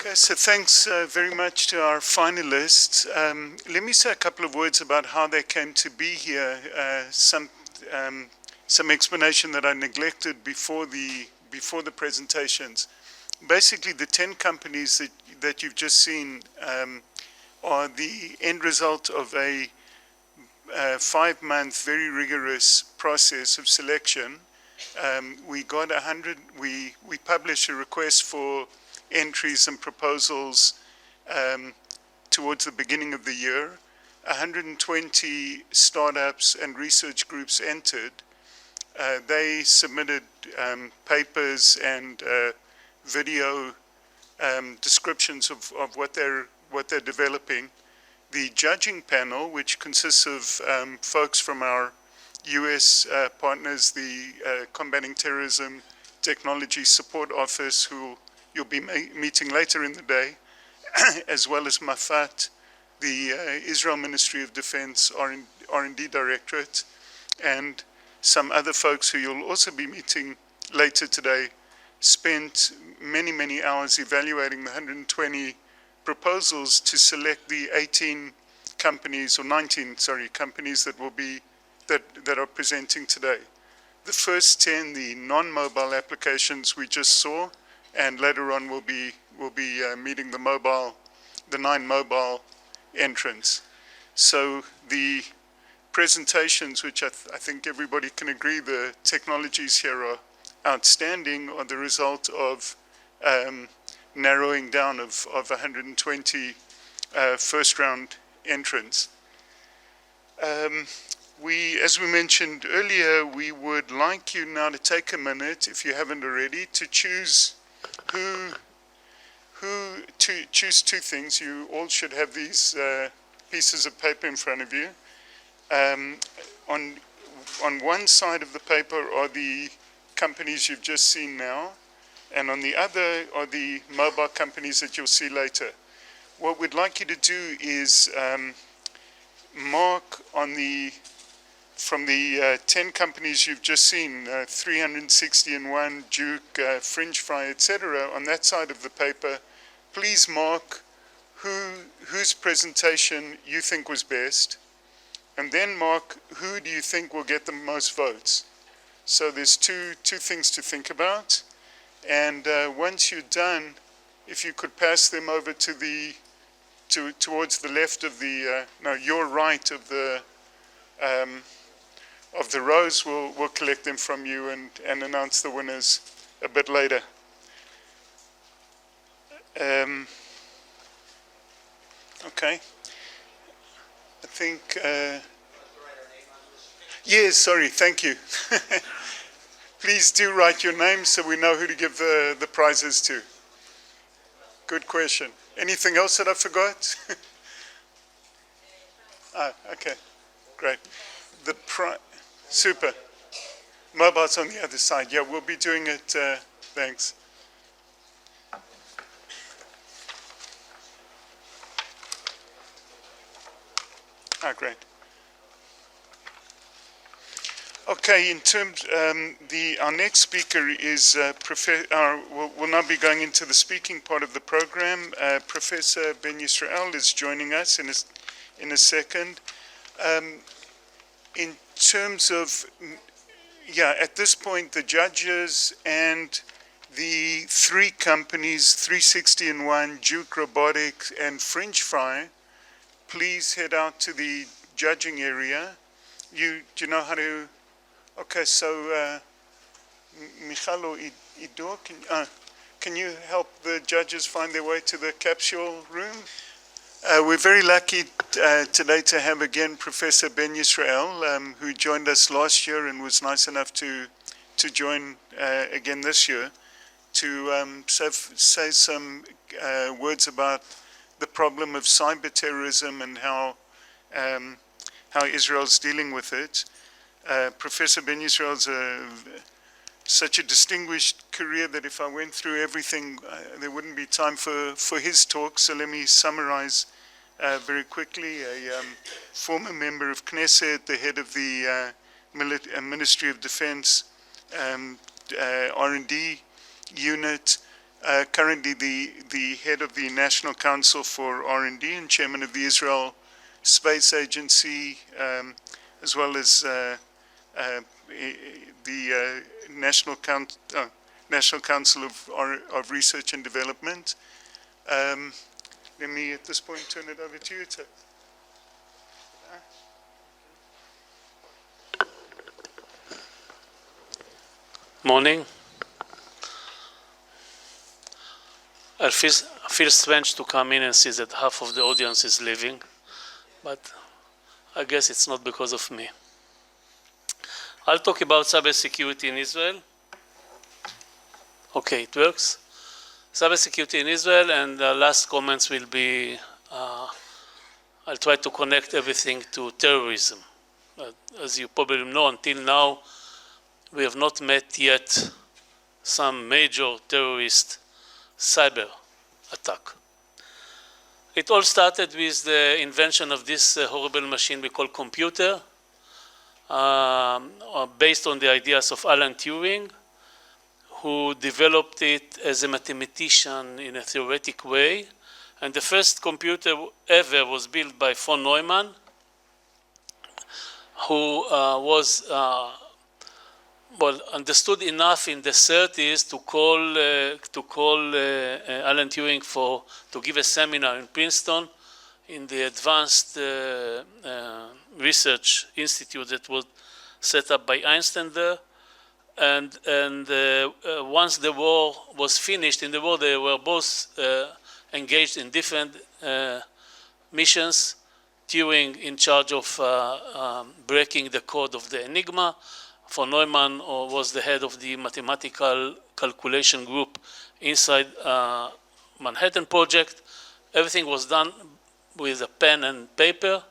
Okay, so thanks very much to our finalists. Let me say a couple of words about how they came to be here. Some explanation that I neglected before the presentations. Basically, the 10 companies that you've just seen are the end result of a 5-month, very rigorous process of selection. We got 100. We published a request for entries and proposals towards the beginning of the year. 120 startups and research groups entered. They submitted papers and video descriptions of what they're developing. The judging panel, which consists of folks from our US partners, the Combating Terrorism Technology Support Office, who you'll be meeting later in the day, as well as MAFAT, the Israel Ministry of Defense R&D Directorate, and some other folks who you'll also be meeting later today, spent many, many hours evaluating the 120 proposals to select the 18 companies, or 19, sorry, companies that will be, that are presenting today. The first 10, the non-mobile applications we just saw, and later on we'll be meeting the 9 mobile entrants. So the presentations, which I think everybody can agree the technologies here are outstanding, are the result of narrowing down of 120 first round entrants. As we mentioned earlier, we would like you now to take a minute, if you haven't already, to choose choose 2 things. You all should have these pieces of paper in front of you. On one side of the paper are the companies you've just seen now, and on the other are the mobile companies that you'll see later. What we'd like you to do is mark on from the 10 companies you've just seen, 361, Duke, Fringe Fry, etc., on that side of the paper, please mark whose presentation you think was best, and then mark who do you think will get the most votes. So there's two things to think about, and once you're done, if you could pass them over to towards the left of the your right of the rows, we'll collect them from you and announce the winners a bit later. Okay. I think. Yes, sorry, thank you. Please do write your name so we know who to give the prizes to. Good question. Anything else that I forgot? Okay, great. Super. Mobile's on the other side. Yeah, we'll be doing it. Thanks. Great. Okay, in terms, our next speaker is will now be going into the speaking part of the program. Professor Ben Yisrael is joining us in a second. In terms of, at this point, the judges and the 3 companies, 361, Duke Robotics, and Fringe Fry, please head out to the judging area. Do you know how to? Okay, so Michal or Ido, can you help the judges find their way to the capsule room? We're very lucky today to have again Professor Ben Yisrael, who joined us last year and was nice enough to join again this year, to say some words about the problem of cyber terrorism and how Israel's dealing with it. Professor Ben Yisrael's such a distinguished career that if I went through everything, there wouldn't be time for his talk. So let me summarize very quickly. A former member of Knesset, the head of the Ministry of Defense R&D unit, currently the head of the National Council for R&D and chairman of the Israel Space Agency, as well as the National Council of Research and Development. Let me at this point turn it over to you, Itzhak. Morning. I feel strange to come in and see that half of the audience is leaving, but I guess it's not because of me. I'll talk about cybersecurity in Israel. Okay, it works. Cybersecurity in Israel, and the last comments will be, I'll try to connect everything to terrorism. As you probably know, until now, we have not met yet some major terrorist cyber attack. It all started with the invention of this horrible machine we call computer, based on the ideas of Alan Turing, who developed it as a mathematician in a theoretic way. And the first computer ever was built by von Neumann, who was understood enough in the 30s to call Alan Turing to give a seminar in Princeton in the Advanced Research Institute that was set up by Einstein there. And once the war was finished, in the war they were both engaged in different missions. Turing in charge of breaking the code of the Enigma. Von Neumann was the head of the mathematical calculation group inside Manhattan Project. Everything was done with a pen and paper.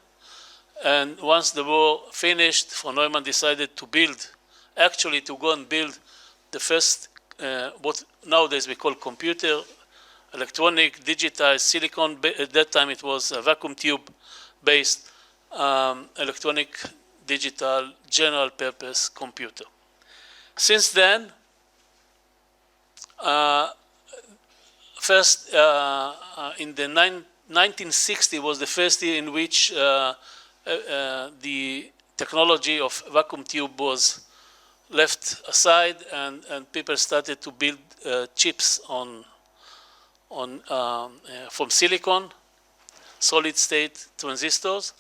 And once the war finished, von Neumann decided to go and build the first, what nowadays we call computer, electronic, digitized, silicon. At that time it was a vacuum tube-based electronic, digital, general purpose computer. Since then, first in the 1960 was the first year in which the technology of vacuum tube was left aside, and people started to build chips from silicon, solid state transistors.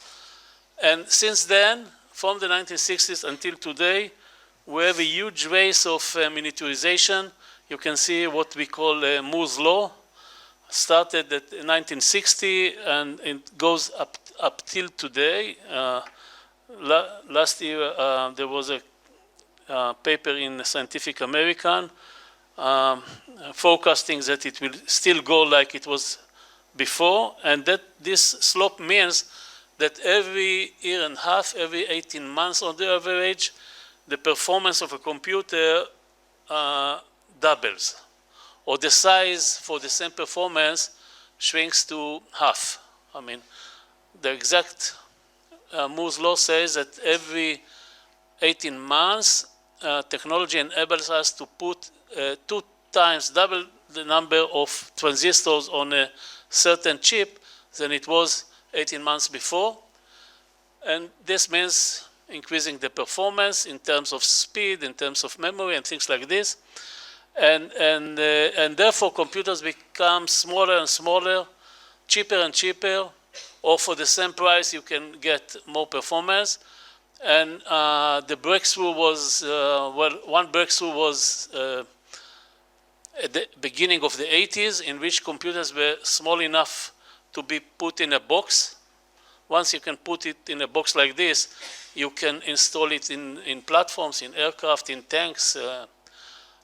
And since then, from the 1960s until today, we have a huge race of miniaturization. You can see what we call Moore's Law. Started at 1960 and it goes up till today. Last year there was a paper in Scientific American forecasting that it will still go like it was before, and that this slope means that every year and a half, every 18 months on the average, the performance of a computer doubles, or the size for the same performance shrinks to half. I mean, the exact Moore's Law says that every 18 months, technology enables us to put 2 times double the number of transistors on a certain chip than it was 18 months before. And this means increasing the performance in terms of speed, in terms of memory, and things like this. And therefore, computers become smaller and smaller, cheaper and cheaper, or for the same price, you can get more performance. And the breakthrough was, one breakthrough was at the beginning of the 80s, in which computers were small enough to be put in a box. Once you can put it in a box like this, you can install it in platforms, in aircraft, in tanks,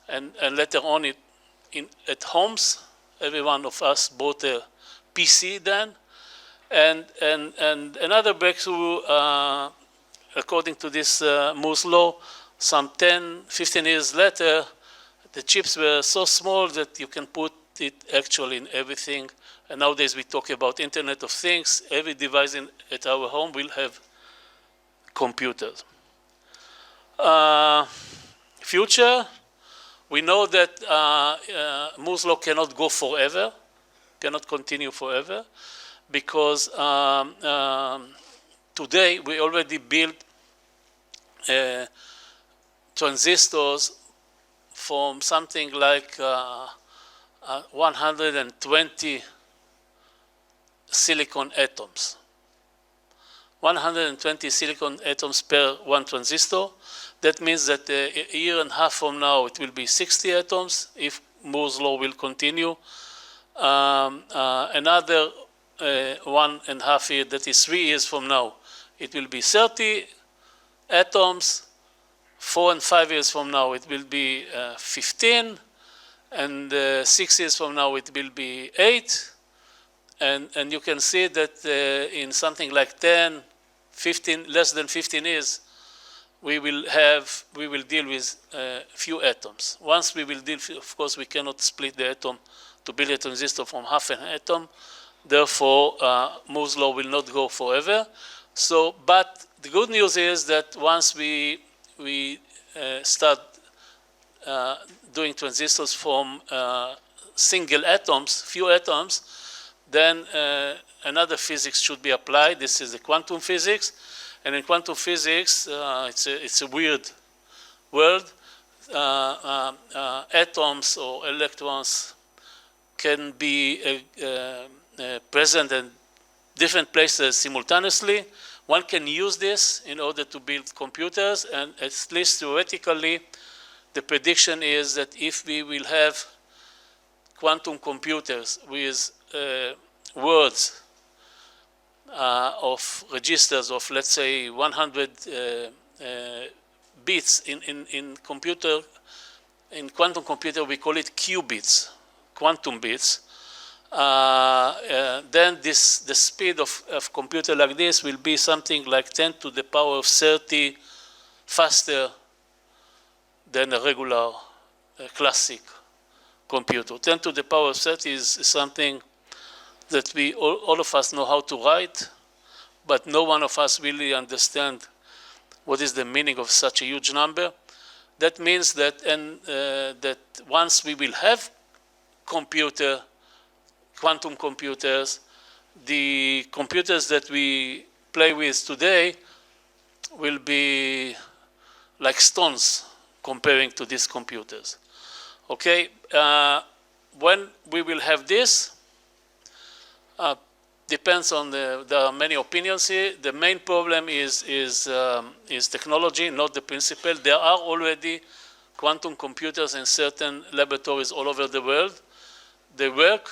and later on at homes. Every one of us bought a PC then. And another breakthrough, according to this Moore's Law, some 10, 15 years later, the chips were so small that you can put it actually in everything. And nowadays we talk about Internet of Things. Every device at our home will have computers. Future, We know that Moore's law cannot go forever, cannot continue forever, because today we already built transistors from something like 120 silicon atoms. 120 silicon atoms per one transistor. That means that a year and a half from now it will be 60 atoms if Moore's law will continue. Another 1.5 years, that is 3 years from now, it will be 30 atoms. 4 and 5 years from now it will be 15, and 6 years from now it will be 8. And you can see that in something like 10, 15, less than 15 years, we will deal with few atoms. Once we will deal, of course, we cannot split the atom to build a transistor from half an atom. Therefore, Moore's law will not go forever. So, but the good news is that once we start doing transistors from single atoms, few atoms, then another physics should be applied. This is the quantum physics. And in quantum physics, it's a weird world. Atoms or electrons can be present in different places simultaneously. One can use this in order to build computers, and at least theoretically, the prediction is that if we will have quantum computers with words of registers of, let's say, 100 bits in quantum computer we call it qubits, quantum bits. Then the speed of computer like this will be something like 10 to the power of 30 faster than a regular classic computer. 10 to the power of 30 is something that we all of us know how to write, but no one of us really understand what is the meaning of such a huge number. That means that that once we will have quantum computers, the computers that we play with today will be like stones comparing to these computers. Okay, when we will have this depends on there are many opinions here. The main problem is technology, not the principle. There are already quantum computers in certain laboratories all over the world. They work,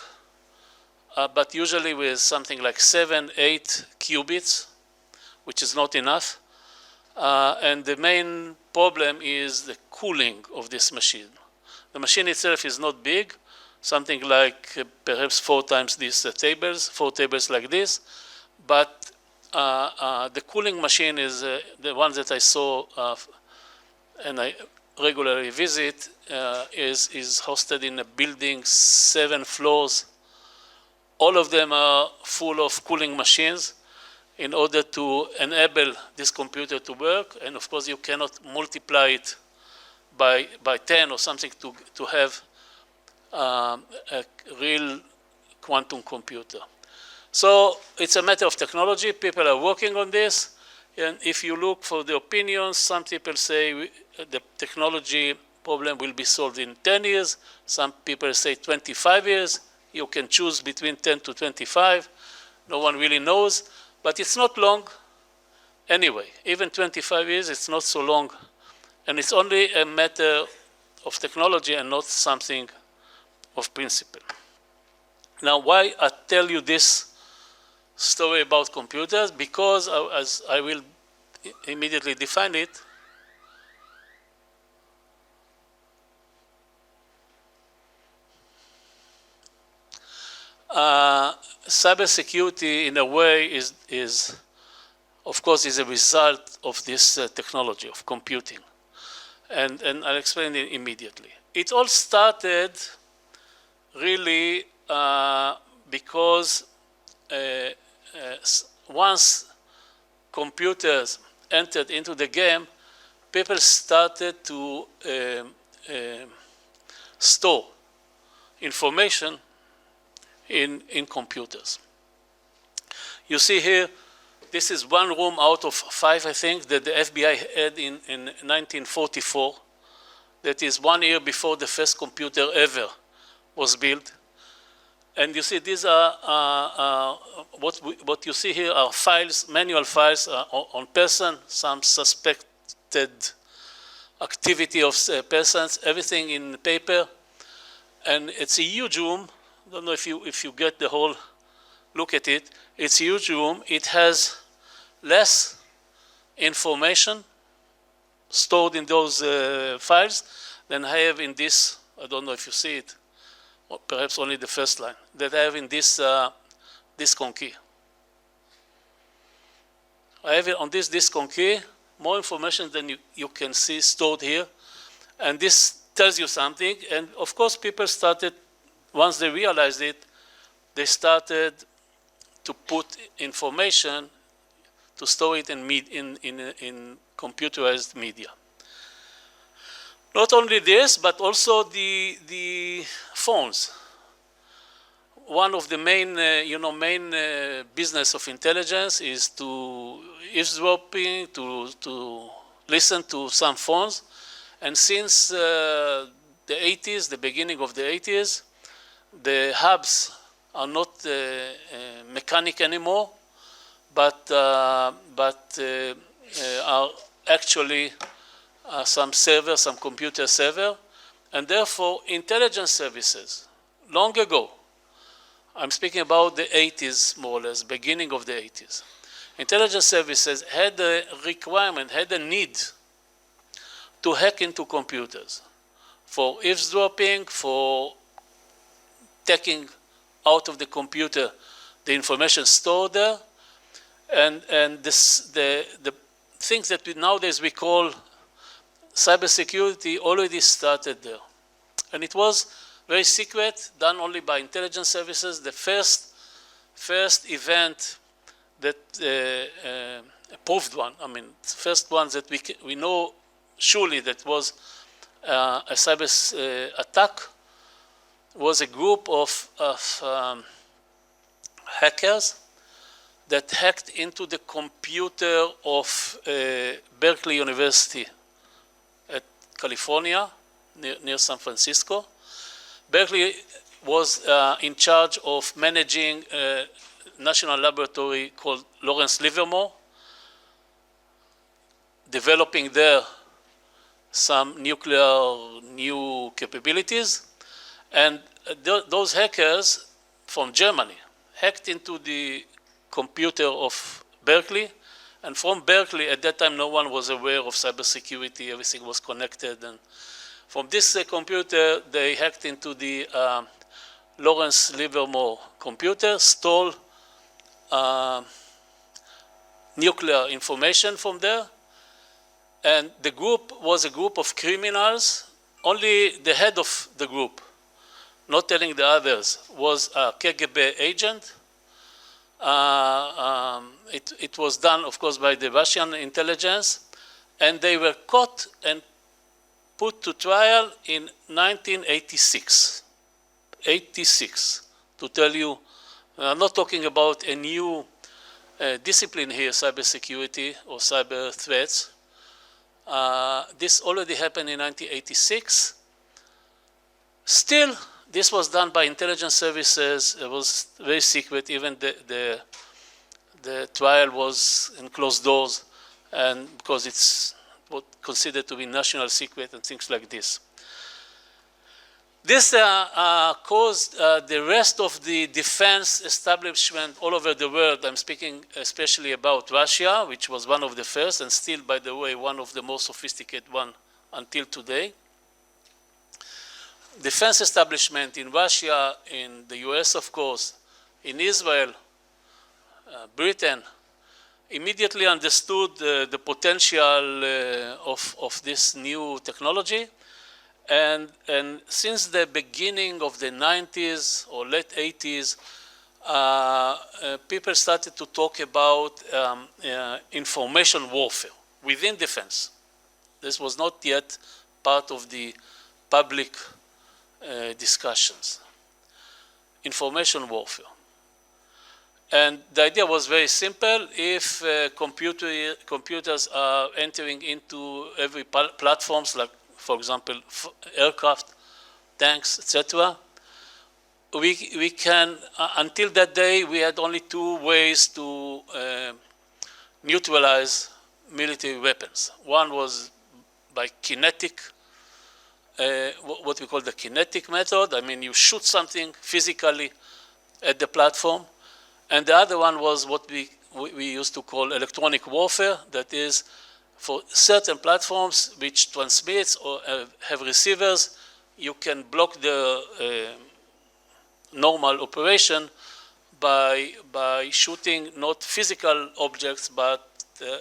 but usually with something like 7, 8 qubits, which is not enough. And the main problem is the cooling of this machine. The machine itself is not big, something like perhaps 4 times these tables, 4 tables like this. But the cooling machine is the one that I saw and I regularly visit, is hosted in a building, 7 floors. All of them are full of cooling machines in order to enable this computer to work. And of course, you cannot multiply it by 10 or something to have a real quantum computer. So it's a matter of technology. People are working on this. And if you look for the opinions, some people say the technology problem will be solved in 10 years. Some people say 25 years. You can choose between 10 to 25. No one really knows. But it's not long anyway. Even 25 years, it's not so long. And it's only a matter of technology and not something of principle. Now, why I tell you this story about computers? Because, as I will immediately define it, cybersecurity, in a way, is of course, is a result of this technology of computing. And I'll explain it immediately. It all started really because once computers entered into the game, people started to store information in computers. You see here, this is one room out of 5, I think, that the FBI had in 1944. That is 1 year before the first computer ever was built. And you see, these are, what you see here are files, manual files on person, some suspected activity of persons, everything in paper. And it's a huge room. I don't know if you get the whole look at it. It's a huge room. It has less information stored in those files than I have in this. I don't know if you see it, or perhaps only the first line, that I have in this disk on key. I have on this disk on key more information than you can see stored here. And this tells you something. And of course, people started, once they realized it, they started to put information, to store it in computerized media. Not only this, but also the phones. One of the main, business of intelligence is to eavesdropping, to listen to some phones. And since the 80s, the beginning of the 80s, the hubs are not mechanic anymore, but are actually some server, some computer server, and therefore intelligence services, long ago, I'm speaking about the 80s more or less, beginning of the 80s, intelligence services had a requirement, had a need to hack into computers for eavesdropping, for taking out of the computer the information stored there, and the things that nowadays we call cybersecurity already started there. And it was very secret, done only by intelligence services. The first event that proved one, I mean, first ones that we know surely that was a cyber attack, was a group of hackers that hacked into the computer of Berkeley University at California, near San Francisco. Berkeley was in charge of managing a national laboratory called Lawrence Livermore, developing there some nuclear new capabilities. And those hackers from Germany hacked into the computer of Berkeley. And from Berkeley, at that time, no one was aware of cybersecurity. Everything was connected. And from this computer, they hacked into the Lawrence Livermore computer, stole nuclear information from there. And the group was a group of criminals. Only the head of the group, not telling the others, was a KGB agent. It was done, of course, by the Russian intelligence, and they were caught and put to trial in 1986. 86, to tell you, I'm not talking about a new discipline here, cybersecurity or cyber threats. This already happened in 1986. Still, this was done by intelligence services. It was very secret. Even the trial was in closed doors, and because it's considered to be national secret and things like this. This caused the rest of the defense establishment all over the world. I'm speaking especially about Russia, which was one of the first, and still, by the way, one of the most sophisticated one until today. Defense establishment in Russia, in the US, of course, in Israel, Britain, immediately understood the potential of this new technology. And since the beginning of the 90s or late 80s, people started to talk about information warfare within defense. This was not yet part of the public discussions. Information warfare. And the idea was very simple. If computers are entering into every platforms, like, for example, aircraft, tanks, etc., we can, until that day, we had only two ways to neutralize military weapons. One was by kinetic, what we call the kinetic method. I mean, you shoot something physically at the platform. And the other one was what we used to call electronic warfare. That is, for certain platforms which transmits or have receivers, you can block the normal operation by shooting not physical objects but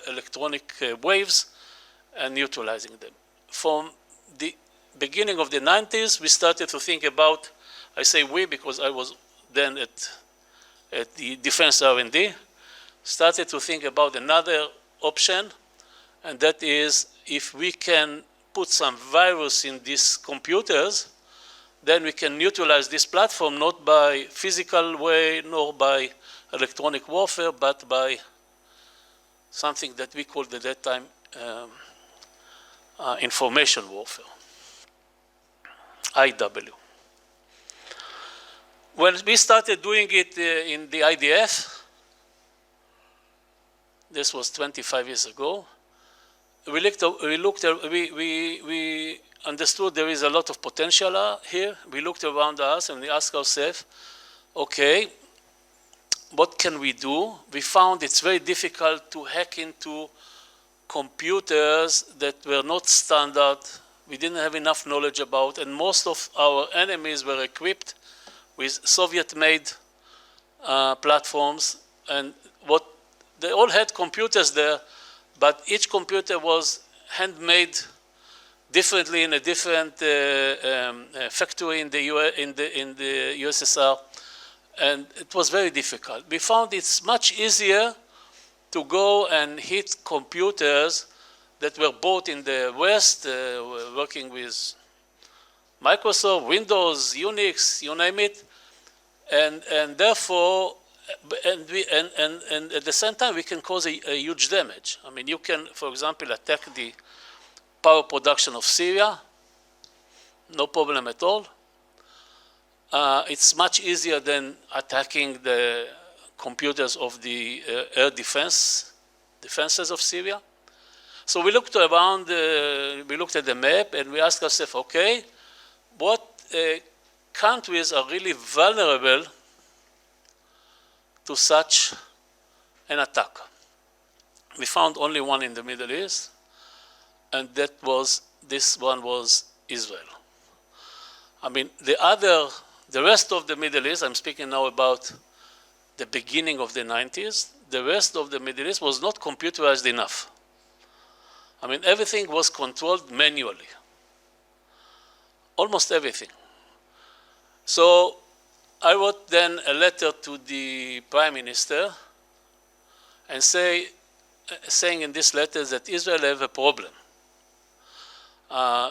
electronic waves and neutralizing them. From the beginning of the 90s, we started to think about, I say we because I was then at the Defense R&D, started to think about another option, and that is if we can put some virus in these computers, then we can neutralize this platform not by physical way nor by electronic warfare, but by something that we called at that time information warfare, IW. When we started doing it in the IDF, this was 25 years ago, we understood there is a lot of potential here. We looked around us and we asked ourselves, okay, what can we do? We found it's very difficult to hack into computers that were not standard, we didn't have enough knowledge about, and most of our enemies were equipped with Soviet-made platforms, and they all had computers there, but each computer was handmade differently in a different factory in the USSR, and it was very difficult. We found it's much easier to go and hit computers that were bought in the West, working with Microsoft, Windows, Unix, you name it, and therefore, and at the same time, we can cause a huge damage. I mean, you can, for example, attack the power production of Syria, no problem at all. It's much easier than attacking the computers of the air defenses of Syria. So we looked around, we looked at the map, and we asked ourselves, okay, what countries are really vulnerable to such an attack? We found only one in the Middle East, and this one was Israel. I mean, the rest of the Middle East, I'm speaking now about the beginning of the 90s, the rest of the Middle East was not computerized enough. I mean, everything was controlled manually. Almost everything. So I wrote then a letter to the Prime Minister and saying in this letter that Israel have a problem.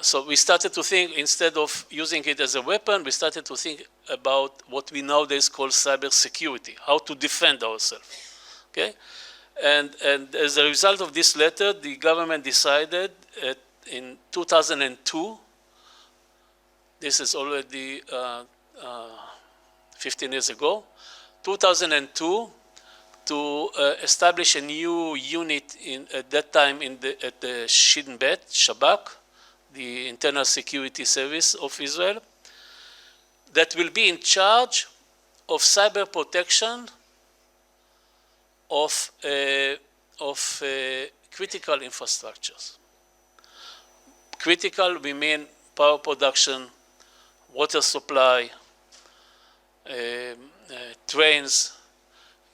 So we started to think, instead of using it as a weapon, we started to think about what we nowadays call cybersecurity, how to defend ourselves. Okay? And as a result of this letter, the government decided in 2002, this is already 15 years ago, 2002, to establish a new unit at that time at the Shin Bet, Shabak, the Internal Security Service of Israel, that will be in charge of cyber protection of critical infrastructures. Critical, we mean power production, water supply, trains.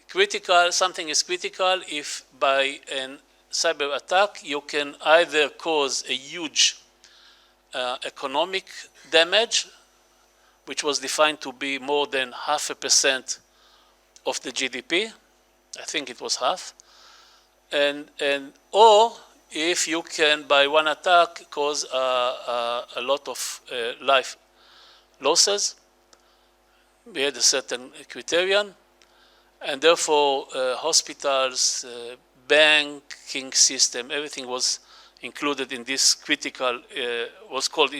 Critical, something is critical if by a cyber attack you can either cause a huge economic damage, which was defined to be more than 0.5% of the GDP. I think it was half. Or if you can, by one attack, cause a lot of life losses. We had a certain criterion, and therefore hospitals, banking system, everything was included in this critical, was called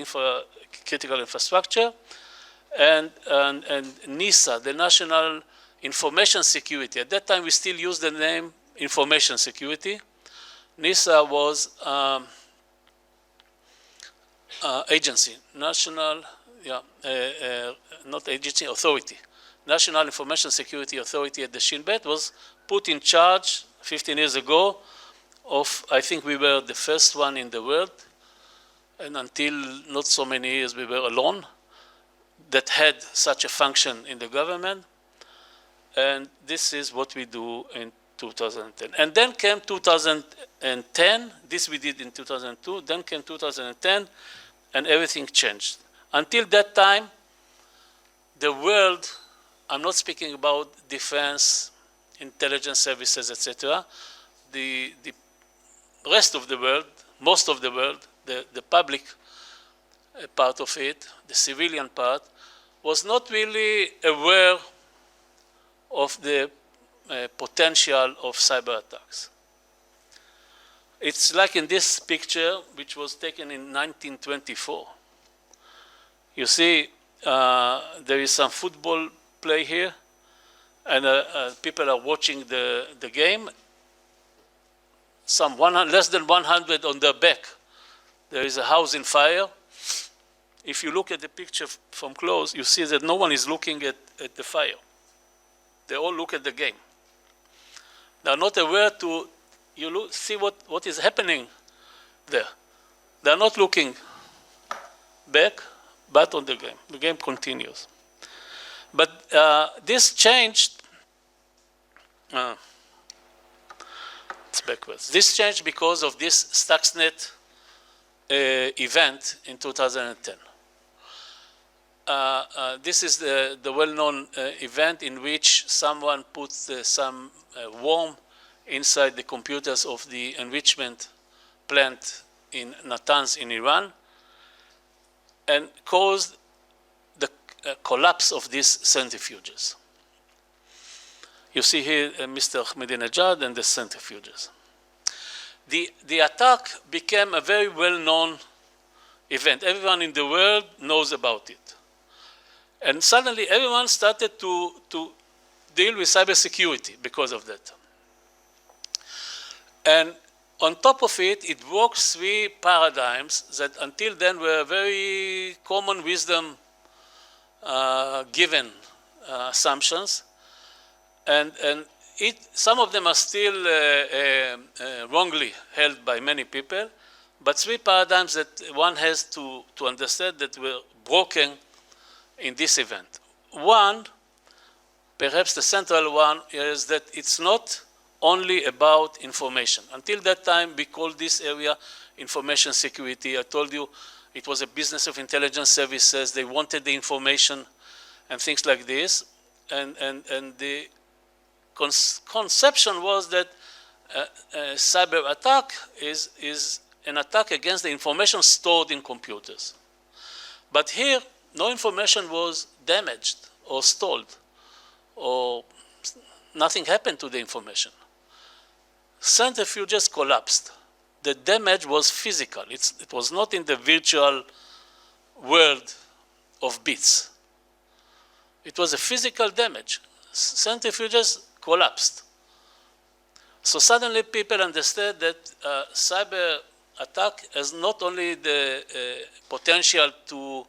critical infrastructure, and NISA, the National Information Security. At that time, we still used the name Information Security. NISA was agency, national, not agency, authority. National Information Security Authority at the Shin Bet was put in charge 15 years ago of, I think we were the first one in the world, and until not so many years we were alone, that had such a function in the government. And this is what we do in 2010. And then came 2010, this we did in 2002, then came 2010, and everything changed. Until that time, the world, I'm not speaking about defense, intelligence services, etc. The rest of the world, most of the world, the public part of it, the civilian part, was not really aware of the potential of cyber attacks. It's like in this picture, which was taken in 1924. You see, there is some football play here, and people are watching the game. Some less than 100 on their back. There is a house in fire. If you look at the picture from close, you see that no one is looking at the fire. They all look at the game. They are not aware to see what is happening there. They are not looking back, but on the game. The game continues. But this changed. It's backwards. This changed because of this Stuxnet event in 2010. This is the well-known event in which someone put some worm inside the computers of the enrichment plant in Natanz in Iran and caused the collapse of these centrifuges. You see here Mr. Ahmadinejad and the centrifuges. The attack became a very well-known event. Everyone in the world knows about it. And suddenly everyone started to deal with cybersecurity because of that. And on top of it, it broke three paradigms that until then were very common wisdom given assumptions. And some of them are still wrongly held by many people, but three paradigms that one has to understand that were broken in this event. One, perhaps the central one, is that it's not only about information. Until that time, we called this area information security. I told you it was a business of intelligence services. They wanted the information and things like this. And the conception was that a cyber attack is an attack against the information stored in computers. But here, no information was damaged or stolen, or nothing happened to the information. Centrifuges collapsed. The damage was physical. It was not in the virtual world of bits. It was a physical damage. Centrifuges collapsed. So suddenly people understood that cyber attack has not only the potential to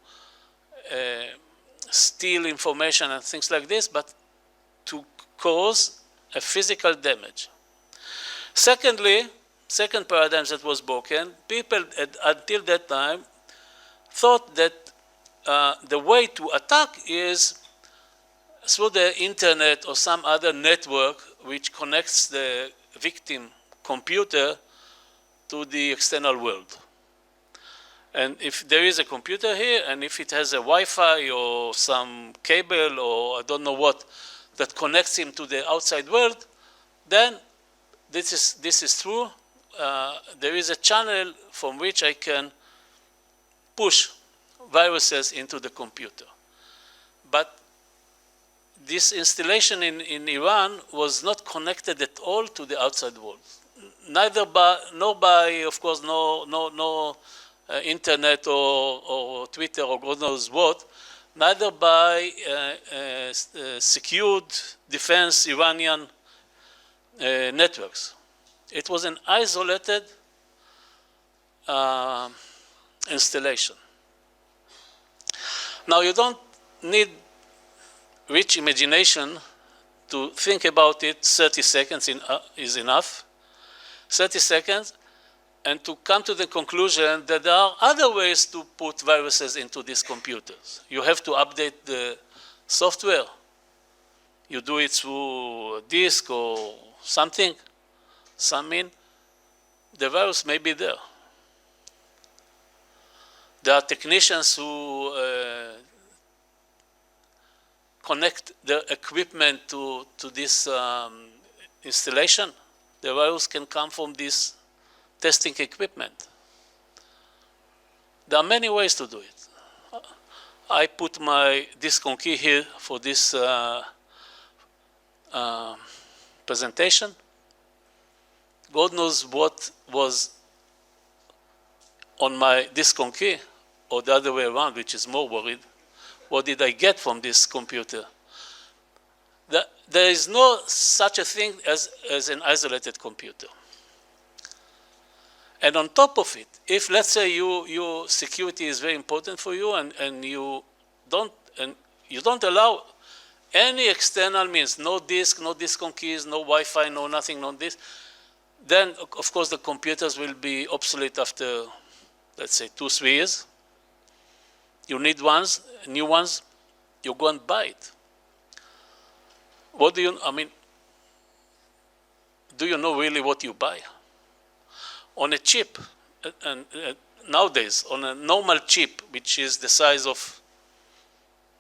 steal information and things like this, but to cause a physical damage. Secondly, second paradigm that was broken, people until that time thought that the way to attack is through the internet or some other network which connects the victim computer to the external world. And if there is a computer here, and if it has a Wi-Fi or some cable or I don't know what that connects him to the outside world, then this is true. There is a channel from which I can push viruses into the computer. but this installation in Iran was not connected at all to the outside world. Neither by, nor by, of course, no internet or Twitter or God knows what, neither by secured defense Iranian networks. It was an isolated installation. Now, you don't need rich imagination to think about it. 30 seconds is enough. 30 seconds, and to come to the conclusion that there are other ways to put viruses into these computers. You have to update the software. You do it through a disk or something. The virus may be there. There are technicians who connect their equipment to this installation. The virus can come from this testing equipment. There are many ways to do it. I put my disk on key here for this presentation. God knows what was on my disk on key, or the other way around, which is more worried. What did I get from this computer? There is no such a thing as an isolated computer. And on top of it, if let's say your security is very important for you and you don't allow any external means, no disk on keys, no Wi-Fi, no nothing, no this, then of course the computers will be obsolete after, let's say, 2-3 years. You need new ones, you go and buy it. Do you know really what you buy? On a chip, and nowadays, on a normal chip, which is the size of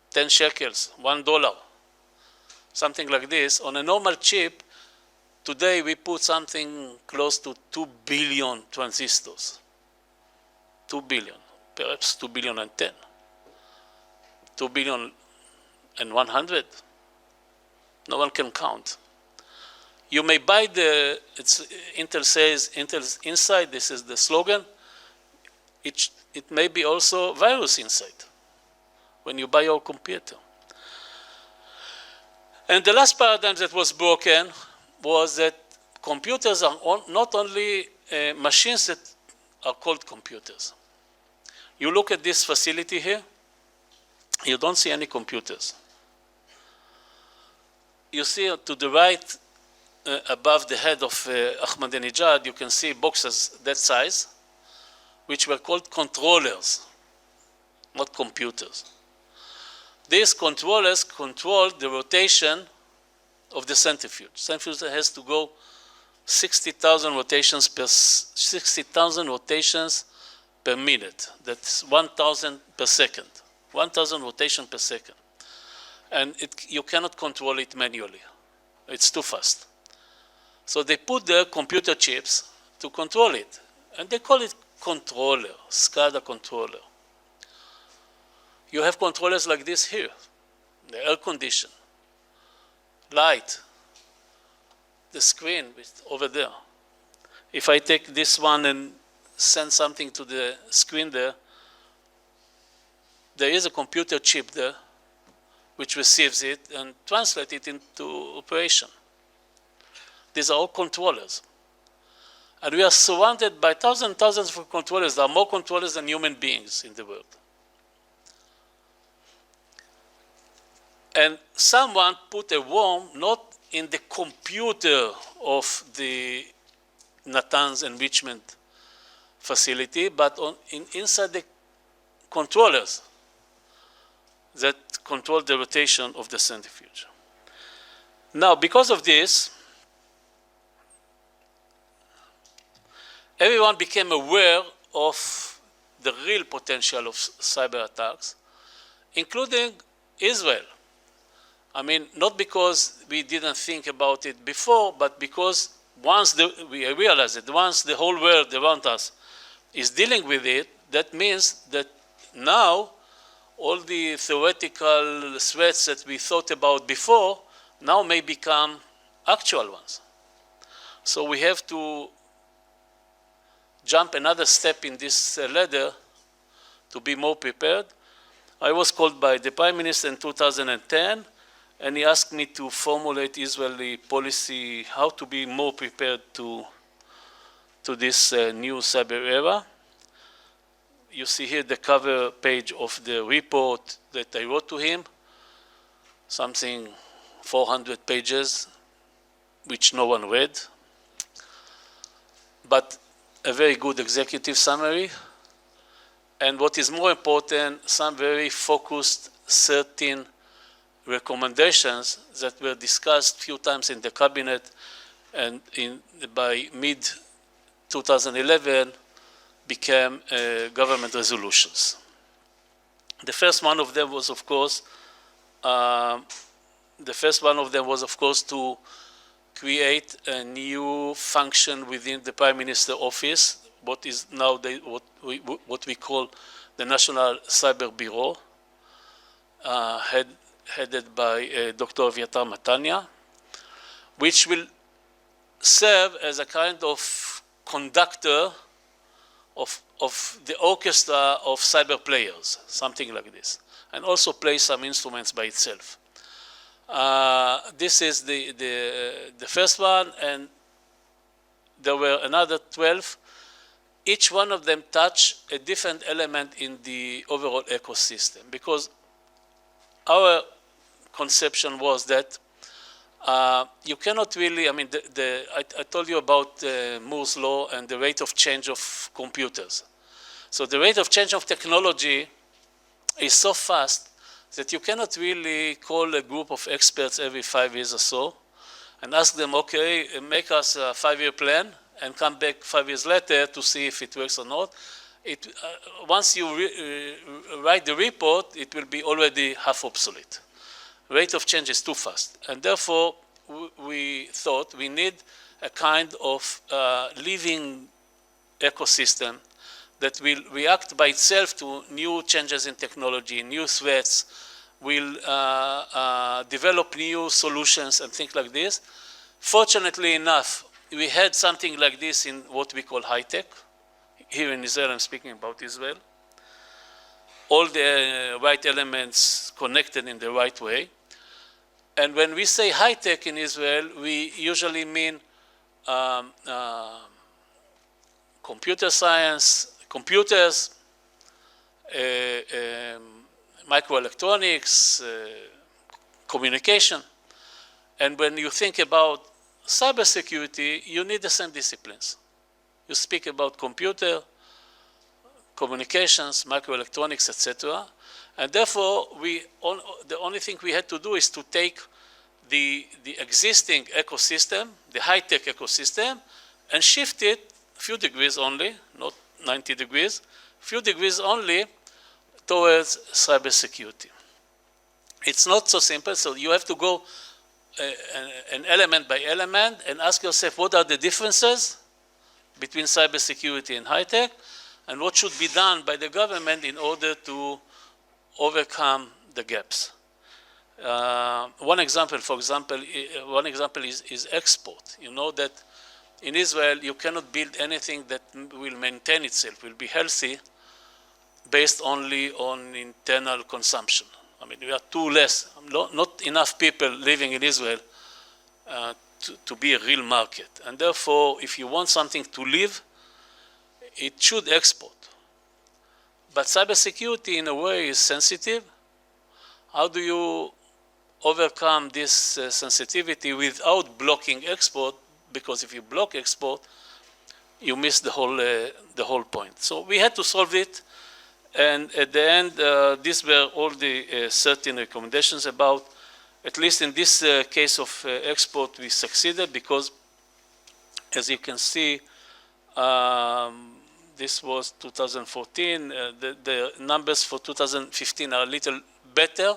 10 shekels, $1, something like this, on a normal chip, today we put something close to 2 billion transistors. 2 billion, perhaps 2 billion and 10. 2 billion and 100. No one can count. You may buy Intel says, Intel's inside, this is the slogan. It may be also virus inside when you buy your computer. And the last paradigm that was broken was that computers are not only machines that are called computers. You look at this facility here, you don't see any computers. You see to the right, above the head of Ahmadinejad, you can see boxes that size, which were called controllers, not computers. These controllers control the rotation of the centrifuge. Centrifuge has to go 60,000 rotations per minute. That's 1,000 per second. 1,000 rotations per second. And you cannot control it manually. It's too fast. So they put the computer chips to control it. And they call it controller, SCADA controller. You have controllers like this here, the air condition, light, the screen over there. If I take this one and send something to the screen there is a computer chip there which receives it and translates it into operation. These are all controllers. And we are surrounded by thousands and thousands of controllers. There are more controllers than human beings in the world. And someone put a worm not in the computer of the Natanz enrichment facility, but inside the controllers that control the rotation of the centrifuge. Now, because of this, everyone became aware of the real potential of cyber attacks, including Israel. I mean, not because we didn't think about it before, but because once we realized it, once the whole world around us is dealing with it, that means that now all the theoretical threats that we thought about before now may become actual ones. So we have to jump another step in this ladder to be more prepared. I was called by the Prime Minister in 2010, and he asked me to formulate Israeli policy, how to be more prepared to this new cyber era. You see here the cover page of the report that I wrote to him, something 400 pages, which no one read, but a very good executive summary. And what is more important, some very focused, certain recommendations that were discussed a few times in the cabinet, and by mid-2011 became government resolutions. The first one of them was, of course, to create a new function within the Prime Minister office, what is now what we call the National Cyber Bureau, headed by Dr. Aviatar Matania, which will serve as a kind of conductor of the orchestra of cyber players, something like this, and also play some instruments by itself. This is the first one, and there were another 12. Each one of them touched a different element in the overall ecosystem, because our conception was that you cannot really, I told you about Moore's law and the rate of change of computers. So the rate of change of technology is so fast that you cannot really call a group of experts every 5 years or so and ask them, okay, make us a 5-year plan and come back 5 years later to see if it works or not. Once you write the report, it will be already half obsolete. Rate of change is too fast. And therefore, we thought we need a kind of living ecosystem that will react by itself to new changes in technology, new threats, will develop new solutions and things like this. Fortunately enough, we had something like this in what we call high tech. Here in Israel, I'm speaking about Israel. All the right elements connected in the right way. And when we say high tech in Israel, we usually mean computer science, computers, microelectronics, communication. And when you think about cybersecurity, you need the same disciplines. You speak about computer, communications, microelectronics, etc. And therefore, the only thing we had to do is to take the existing ecosystem, the high-tech ecosystem, and shift it a few degrees only, not 90 degrees, a few degrees only towards cybersecurity. It's not so simple, so you have to go an element by element and ask yourself, what are the differences between cybersecurity and high-tech, and what should be done by the government in order to overcome the gaps. One example is export. You know that in Israel, you cannot build anything that will maintain itself, will be healthy, based only on internal consumption. I mean, we are not enough people living in Israel to be a real market. And therefore, if you want something to live, it should export. But cybersecurity, in a way, is sensitive. How do you overcome this sensitivity without blocking export? Because if you block export, you miss the whole point. So we had to solve it. And at the end, these were all the certain recommendations about, at least in this case of export, we succeeded because, as you can see, this was 2014. The numbers for 2015 are a little better.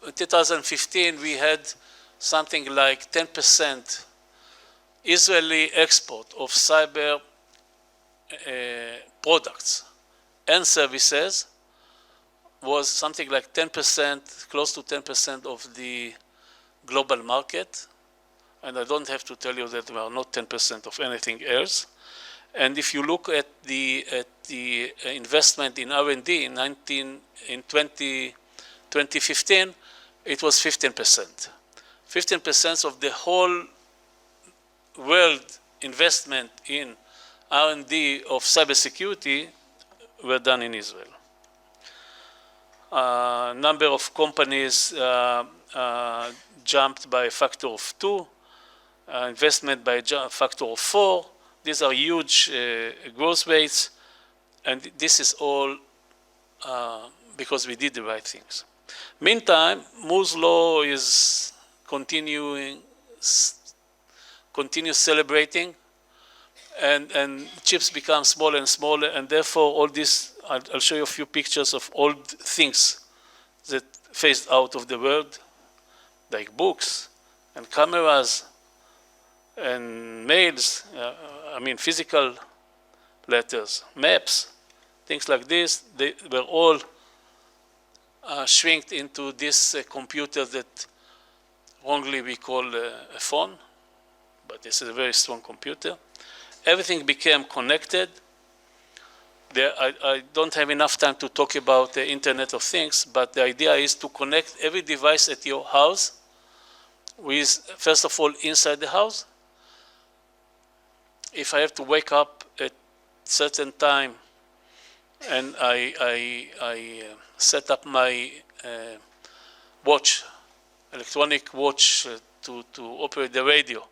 In 2015, we had something like 10% Israeli export of cyber products and services was something like 10%, close to 10% of the global market. And I don't have to tell you that we are not 10% of anything else. And if you look at the investment in R&D in 2015, it was 15%. 15% of the whole world investment in R&D of cybersecurity were done in Israel. Number of companies jumped by a factor of 2, investment by a factor of 4. These are huge growth rates, and this is all because we did the right things. Meantime, Moore's law is continues celebrating, and chips become smaller and smaller, and therefore all this, I'll show you a few pictures of old things that phased out of the world, like books and cameras and mails, physical letters, maps, things like this. They were all shrinked into this computer that wrongly we call a phone, but this is a very strong computer. Everything became connected. I don't have enough time to talk about the Internet of Things, but the idea is to connect every device at your house with, first of all, inside the house. If I have to wake up at certain time and I set up my watch, electronic watch to operate the radio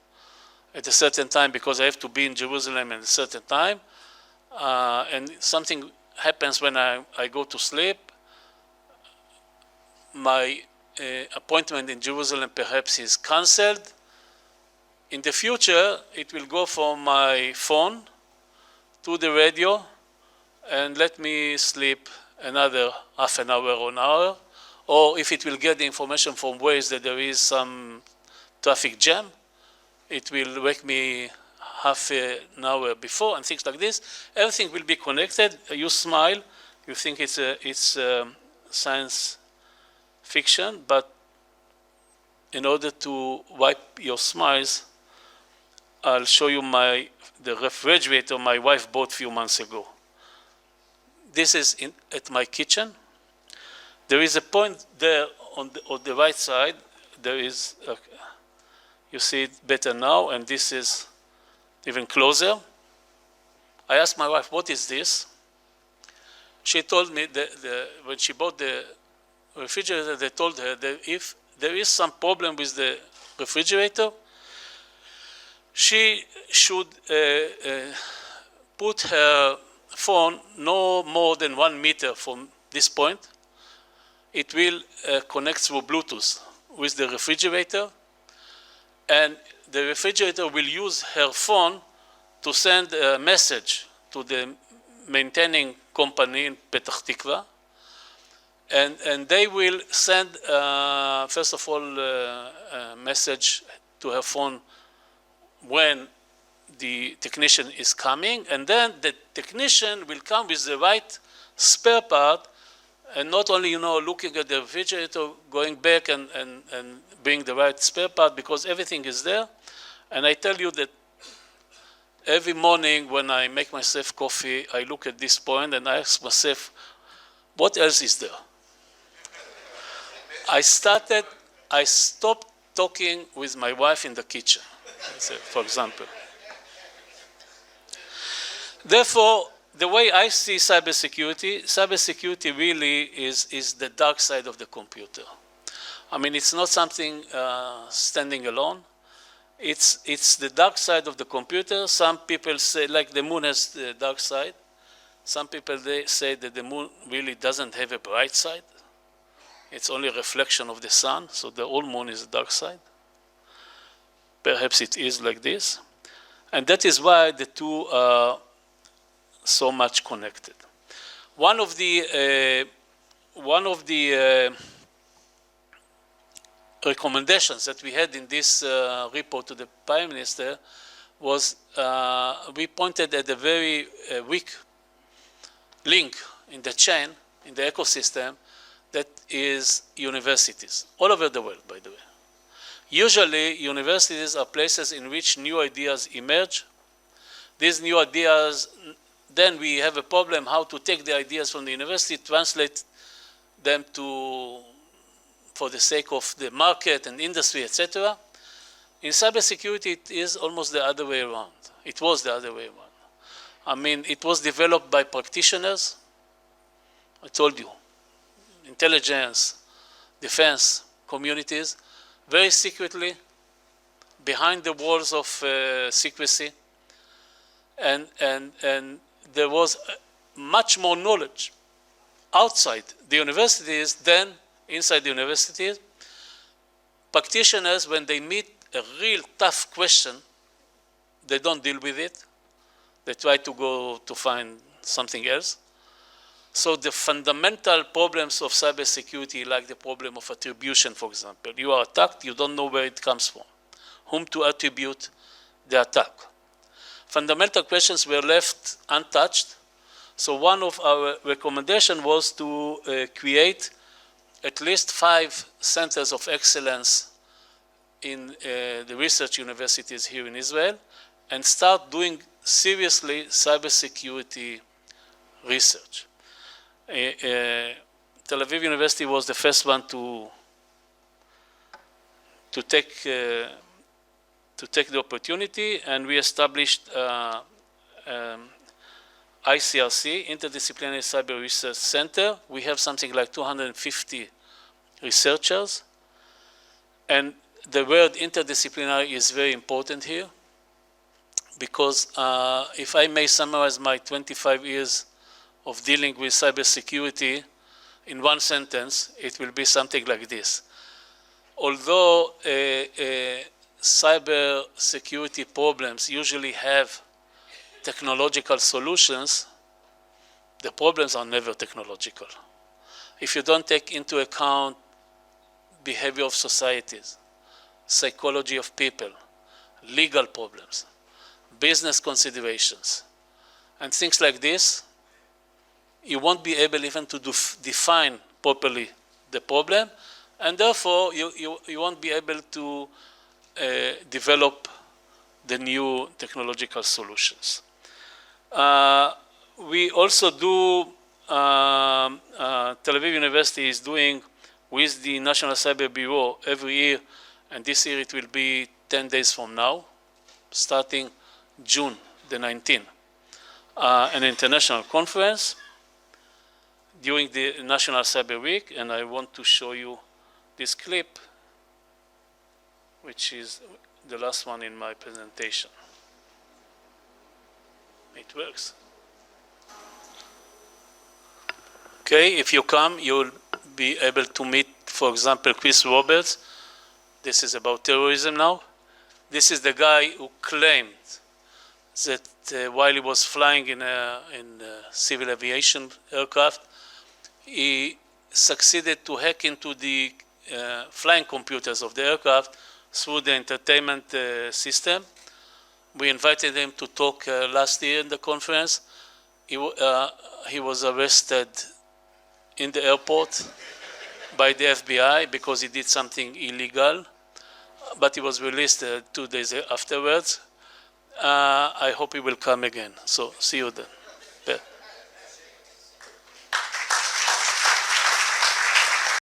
at a certain time because I have to be in Jerusalem at a certain time, and something happens when I go to sleep, my appointment in Jerusalem perhaps is cancelled. In the future, it will go from my phone to the radio and let me sleep another half an hour or an hour. Or if it will get the information from Waze that there is some traffic jam, it will wake me half an hour before and things like this. Everything will be connected. You smile, you think it's science fiction, but in order to wipe your smiles, I'll show you the refrigerator my wife bought a few months ago. This is at my kitchen. There is a point there on the right side. There is, you see it better now, and this is even closer. I asked my wife, what is this? She told me that when she bought the refrigerator, they told her that if there is some problem with the refrigerator, she should put her phone no more than 1 meter from this point. It will connect through Bluetooth with the refrigerator, and the refrigerator will use her phone to send a message to the maintaining company in Petah Tikva, and they will send, first of all, a message to her phone when the technician is coming, and then the technician will come with the right spare part, and not only, looking at the refrigerator, going back and bring the right spare part, because everything is there. And I tell you that every morning when I make myself coffee, I look at this point and I ask myself, what else is there? I stopped talking with my wife in the kitchen, for example. Therefore, the way I see cybersecurity really is the dark side of the computer. It's not something standing alone. It's the dark side of the computer. Some people say, like the moon has the dark side. Some people, they say that the moon really doesn't have a bright side. It's only a reflection of the sun, so the whole moon is the dark side. Perhaps it is like this. And that is why the two are so much connected. One of the recommendations that we had in this report to the Prime Minister was we pointed at a very weak link in the chain, in the ecosystem, that is universities, all over the world, by the way. Usually, universities are places in which new ideas emerge. These new ideas, then we have a problem how to take the ideas from the university, translate them for the sake of the market and industry, etc. In cybersecurity, it is almost the other way around. It was the other way around. I mean, it was developed by practitioners. I told you, intelligence, defense communities, very secretly, behind the walls of secrecy. And there was much more knowledge outside the universities than inside the universities. Practitioners, when they meet a real tough question, they don't deal with it. They try to go to find something else. So the fundamental problems of cybersecurity, like the problem of attribution, for example, you are attacked, you don't know where it comes from, whom to attribute the attack. Fundamental questions were left untouched. So one of our recommendations was to create at least 5 centers of excellence in the research universities here in Israel and start doing seriously cybersecurity research. Tel Aviv University was the first one to take the opportunity, and we established ICRC, Interdisciplinary Cyber Research Center. We have something like 250 researchers, and the word interdisciplinary is very important here because if I may summarize my 25 years of dealing with cybersecurity in one sentence, it will be something like this. Although cybersecurity problems usually have technological solutions, the problems are never technological. If you don't take into account behavior of societies, psychology of people, legal problems, business considerations, and things like this, you won't be able even to define properly the problem, and therefore you won't be able to develop the new technological solutions. We also do, Tel Aviv University is doing with the National Cyber Bureau every year, and this year it will be 10 days from now, starting June the 19th, an international conference during the National Cyber Week, and I want to show you this clip, which is the last one in my presentation. It works. Okay, if you come, you'll be able to meet, for example, Chris Roberts. This is about terrorism now. This is the guy who claimed that while he was flying in a civil aviation aircraft, he succeeded to hack into the flying computers of the aircraft through the entertainment system. We invited him to talk last year in the conference. He was arrested in the airport by the FBI because he did something illegal, but he was released 2 days afterwards. I hope he will come again. So see you then.